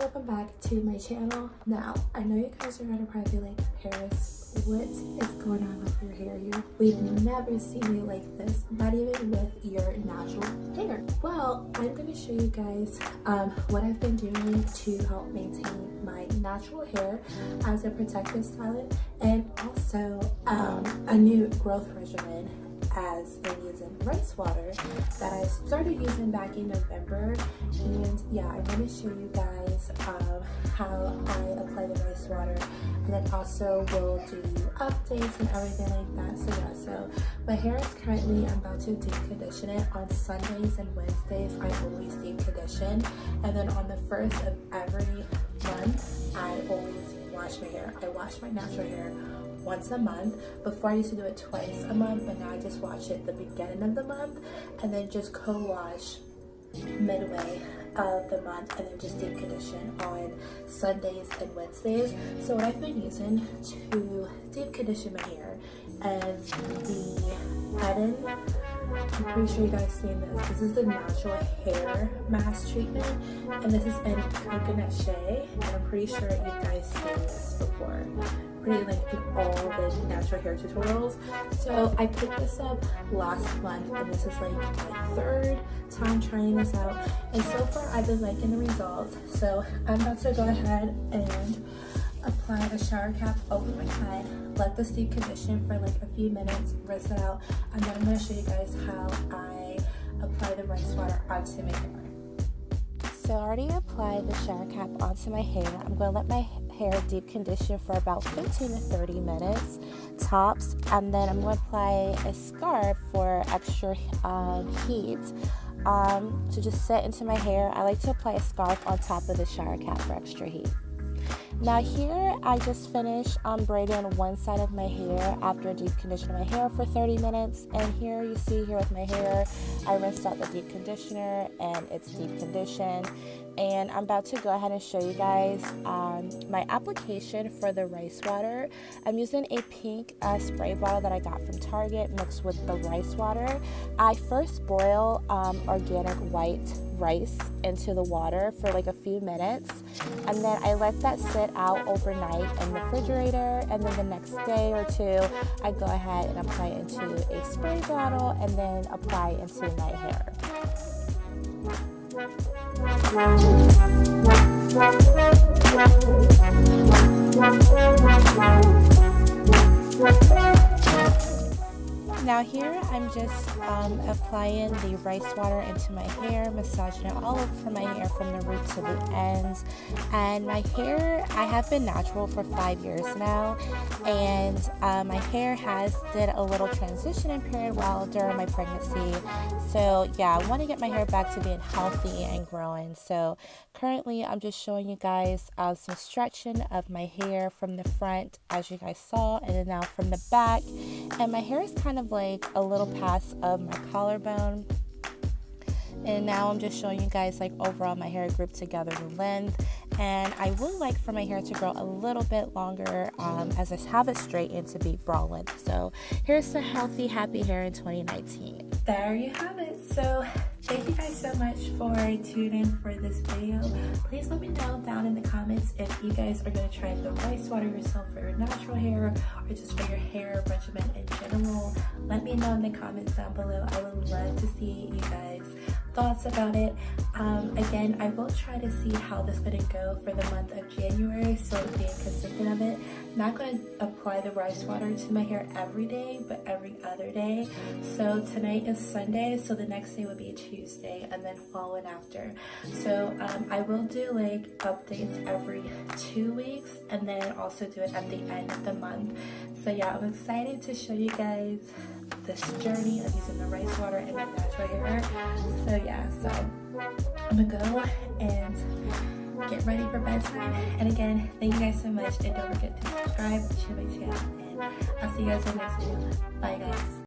welcome back to my channel. Now, I know you guys are gonna probably be like, Paris, what is going on with your hair? We've never seen you like this, not even with your natural hair. Well, I'm gonna show you guys what I've been doing to help maintain my natural hair as a protective styling, and also a new growth regimen as in using rice water that I started using back in November. And yeah, I'm going to show you guys how I apply the rice water, and then also we'll do updates and everything like that. So yeah, so my hair is currently, I'm about to deep condition it. On Sundays and Wednesdays I always deep condition, and then on the first of every month I always wash my hair. I wash my natural hair once a month. Before I used to do it twice a month, but now I just wash it the beginning of the month and then just co-wash midway of the month, and then just deep condition on Sundays and Wednesdays. So what I've been using to deep condition my hair is the Eden. I'm pretty sure you guys seen this. This is the natural hair mask treatment, and this is in coconut shea, and I'm pretty sure you guys seen this before. Pretty like in all the natural hair tutorials. So I picked this up last month, and this is like my third time trying this out, and so far I've been liking the results. So I'm about to go ahead and apply a shower cap over my head, let this deep condition for like a few minutes, rinse it out, and then I'm going to show you guys how I apply the rice water onto my hair. So I already applied the shower cap onto my hair. I'm going to let my hair deep condition for about 15 to 30 minutes tops, and then I'm going to apply a scarf for extra heat to just set into my hair. I like to apply a scarf on top of the shower cap for extra heat. Now here I just finished braiding one side of my hair after deep conditioning my hair for 30 minutes, and here you see here with my hair I rinsed out the deep conditioner and it's deep conditioned, and I'm about to go ahead and show you guys my application for the rice water. I'm using a pink spray bottle that I got from Target mixed with the rice water. I first boil organic white rice into the water for like a few minutes, and then I let that sit out overnight in the refrigerator, and then the next day or two I go ahead and apply it into a spray bottle and then apply into my hair. Now here I'm just applying the rice water into my hair, massaging it all over my hair from the root to the ends. And my hair, I have been natural for 5 years now, and my hair has did a little transitioning period while during my pregnancy. So yeah, I want to get my hair back to being healthy and growing. So currently I'm just showing you guys some stretching of my hair from the front, as you guys saw, and then now from the back. And my hair is kind of like a little past of my collarbone, and now I'm just showing you guys like overall my hair grouped together the length. And I would like for my hair to grow a little bit longer as I have it straightened to be bra length. So here's the healthy happy hair in 2019. There you have it. So thank you guys so much for tuning in for this video. Please let me know down in the comments if you guys are going to try the rice water yourself for your natural hair, or just for your hair regimen in general. Let me know in the comments down below. I would love to see you guys' thoughts about it. Again, I will try to see how this is going to go for the month of January, so being consistent of it. I'm not going to apply the rice water to my hair every day, but every other day. So tonight is Sunday, so the next day would be Tuesday, and then following after. So I will do like updates every 2 weeks, and then also do it at the end of the month. So yeah, I'm excited to show you guys this journey of using the rice water in my natural hair. So yeah, so I'm gonna go and get ready for bedtime. And again, thank you guys so much, and don't forget to subscribe to my channel, and I'll see you guys in the next video. Bye guys.